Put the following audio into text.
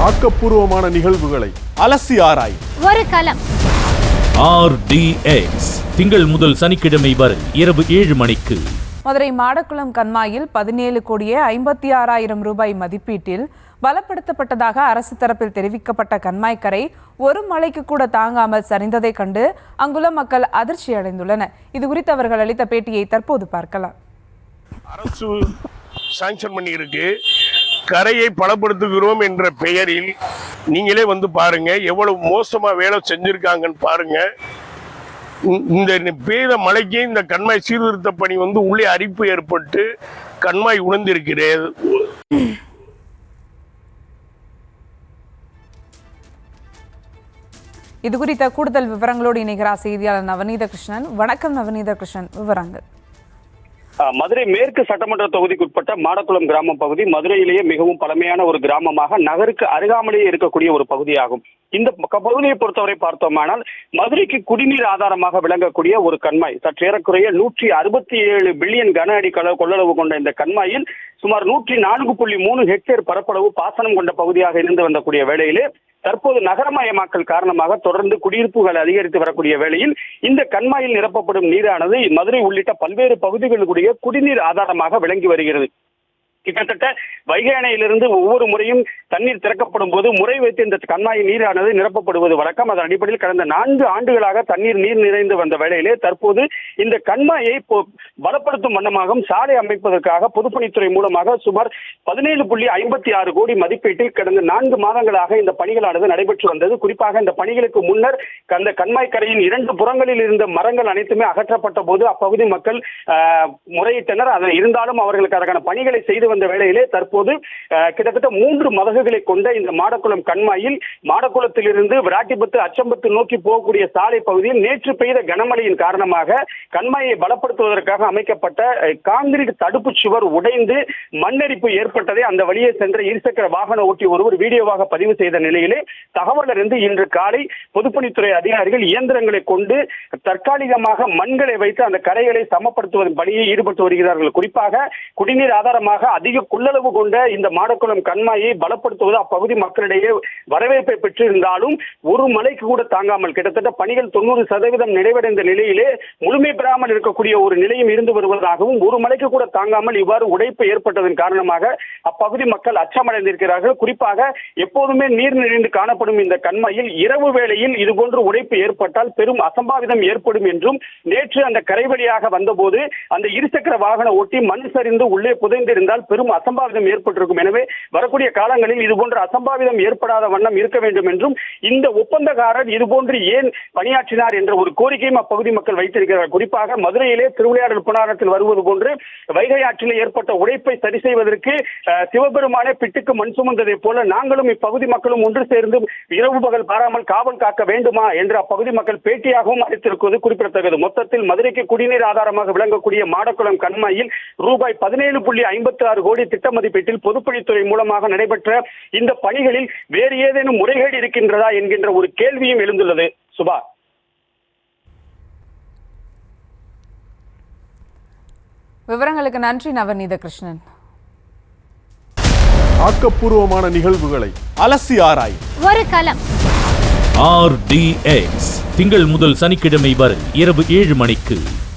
ஆக்கப்பூர்வமான நிகழ்வுகளை அலசி ஆராய் ஒரு களம். RDX திங்கள் முதல் சனிக்கிழமை வரை இரவு 7 மணிக்கு. மதுரை மாடக்குளம் கண்மாயில் 17,56,00,000 ரூபாய் மதிப்பீட்டில் பலப்படுத்தப்பட்டதாக அரசு தரப்பில் தெரிவிக்கப்பட்ட கண்மாய்க்கரை ஒரு மழைக்கு கூட தாங்காமல் சரிந்ததை கண்டு அங்குள்ள மக்கள் அதிர்ச்சி அடைந்துள்ளனர். இது குறித்து அவர்கள் அளித்த பேட்டியை தற்போது பார்க்கலாம். அரசு சாங்ஷன் பண்ணி இருக்கு, கரையை பலப்படுத்துகிறோம் என்ற பெயரில் நீங்களே வந்து பாருங்க எவ்வளவு மோசமா வேலை செஞ்சிருக்காங்கன்னு பாருங்க. இந்த பெய்த மழைக்கு இந்த கண்மாய் சீர்திருத்த பணி உள்ளே அரிப்பு ஏற்பட்டு கண்மாய் உணர்ந்திருக்கிறது. இது குறித்த கூடுதல் விவரங்களோடு இணைகிறார் செய்தியாளர் நவநீத கிருஷ்ணன். வணக்கம் நவநீத கிருஷ்ணன், விவரங்கள். மதுரை மேற்கு சட்டமன்ற தொகுதிக்குட்பட்ட மாடக்குளம் கிராம பகுதி மதுரையிலேயே மிகவும் பழமையான ஒரு கிராமமாக நகருக்கு அருகாமலேயே இருக்கக்கூடிய ஒரு பகுதியாகும். இந்த பகுதியை பொறுத்தவரை பார்த்தோமானால் மதுரைக்கு குடிநீர் ஆதாரமாக விளங்கக்கூடிய ஒரு கண்மாய், சற்றேறக்குறைய 167 பில்லியன் கன அடி கொள்ளளவு கொண்ட இந்த கண்மாயில் சுமார் 104.3 ஹெக்டேர் பரப்பளவு பாசனம் கொண்ட பகுதியாக இருந்து வந்தக்கூடிய வேளையிலே தற்போது நகரமயமாக்கல் காரணமாக தொடர்ந்து குடியிருப்புகள் அதிகரித்து வரக்கூடிய வேளையில் இந்த கண்மாயில் நிரப்பப்படும் நீரானது மதுரை உள்ளிட்ட பல்வேறு பகுதிகளுடைய குடிநீர் ஆதாரமாக விளங்கி வருகிறது. கிட்டத்தட்ட வைகை அணையிலிருந்து ஒவ்வொரு முறையும் தண்ணீர் திறக்கப்படும் போது முறை வைத்து இந்த கண்மாய் நீரானது நிரப்பப்படுவது வழக்கம். அதன் அடிப்படையில் கடந்த 4 ஆண்டுகளாக நீர் நிறைந்து வந்த வேளையிலே தற்போது இந்த கண்மாயை பலப்படுத்தும் வண்ணமாக சாலை அமைப்பதற்காக பொதுப்பணித்துறை மூலமாக சுமார் 17,56 கோடி மதிப்பீட்டில் கடந்த 4 மாதங்களாக இந்த பணிகளானது நடைபெற்று வந்தது. குறிப்பாக இந்த பணிகளுக்கு முன்னர் அந்த கண்மாய் கரையின் 2 புறங்களில் இருந்த மரங்கள் அனைத்துமே அகற்றப்பட்ட போது அப்பகுதி மக்கள் முறையிட்டனர். அதன் இருந்தாலும் அவர்களுக்கு அதற்கான பணிகளை செய்து வந்த வேளையிலே தற்போது கிட்டத்தட்ட 3 மதகுகளை கொண்ட இந்த மாடக்குளம் கண்மாயில் மாடக்குளத்திலிருந்து விராட்டிபத்து அச்சம்பத்து நோக்கி போகக்கூடிய சாலை பகுதியில் நேற்று பெய்த கனமழையின் காரணமாக கண்மாயை பலப்படுத்துவதற்காக அமைக்கப்பட்ட கான்கிரீட் தடுப்பு சுவர் உடைந்து மண்ணரிப்பு ஏற்பட்டதை அந்த வழியே சென்ற இருசக்கர வாகன ஓட்டி ஒருவர் வீடியோவாக பதிவு செய்த நிலையிலே தகவல் அறிந்து இன்று காலை பொதுப்பணித்துறை அதிகாரிகள் இயந்திரங்களை கொண்டு தற்காலிகமாக மண்களை வைத்து அந்த கரைகளை சமப்படுத்துவதன் பணியில் ஈடுபட்டு வருகிறார்கள். குறிப்பாக குடிநீர் ஆதாரமாக அதிக கொள்ளளவு கொண்ட இந்த மாடக்குளம் கண்மாயை பலப்படுத்துவது அப்பகுதி மக்களிடையே வரவேற்பை பெற்றிருந்தாலும் ஒரு மழைக்கு கூட தாங்காமல் கிட்டத்தட்ட பணிகள் 90% நிறைவடைந்த நிலையிலே முழுமை பெறாமல் இருக்கக்கூடிய ஒரு நிலையும் இருந்து வருவதாகவும் ஒரு மழைக்கு கூட தாங்காமல் இவ்வாறு உடைப்பு ஏற்பட்டதன் காரணமாக அப்பகுதி மக்கள் அச்சமடைந்திருக்கிறார்கள். குறிப்பாக எப்போதுமே நீர் நிறைந்து காணப்படும் இந்த கண்மாயில் இரவு வேளையில் இதுபோன்று உடைப்பு ஏற்பட்டால் பெரும் அசம்பாவிதம் ஏற்படும் என்றும் நேற்று அந்த கரை வழியாக வந்தபோது அந்த இருசக்கர வாகன ஓட்டி மண் சரிந்து உள்ளே புதைந்திருந்தால் பெரும் அசம்பாவிதம் ஏற்பட்டிருக்கும். எனவே வரக்கூடிய காலங்களில் இதுபோன்ற அசம்பாவிதம் ஏற்படாத வண்ணம் இருக்க வேண்டும் என்றும் இந்த ஒப்பந்தக்காரர் இதுபோன்று ஏன் பணியாற்றினார் என்ற ஒரு கோரிக்கையும் அப்பகுதி மக்கள் வைத்திருக்கிறார். குறிப்பாக மதுரையிலே திருவிளையாடல் புனரத்தில் வருவது போன்று வைகை ஆற்றில் ஏற்பட்ட உடைப்பை சரி செய்வதற்கு சிவபெருமானே பிட்டுக்கு மண் சுமந்ததை போல நாங்களும் இப்பகுதி மக்களும் ஒன்று சேர்ந்து இரவு பகல் பாராமல் காவல் காக்க வேண்டுமா என்று அப்பகுதி மக்கள் பேட்டியாகவும் அளித்திருப்பது குறிப்பிடத்தக்கது. மொத்தத்தில் மதுரைக்கு குடிநீர் ஆதாரமாக விளங்கக்கூடிய மாடக்குளம் கண்மாயில் ரூபாய் 17,56 கோடி திட்ட மதிப்பீட்டில் பொதுப்பணித்துறை மூலமாக நடைபெற்ற இந்த பணிகளில் வேறு ஏதேனும் முறைகேடு இருக்கின்றதா என்கின்ற ஒரு கேள்வியும் எழுந்துள்ளது. சுபா, விவரங்களுக்கு நன்றி நவநீத கிருஷ்ணன். ஆக்கப்பூர்வமான நிகழ்வுகளை அலசி ஆராய் ஒரு களம். RDX திங்கள் முதல் சனிக்கிழமை வரை இரவு 7 மணிக்கு.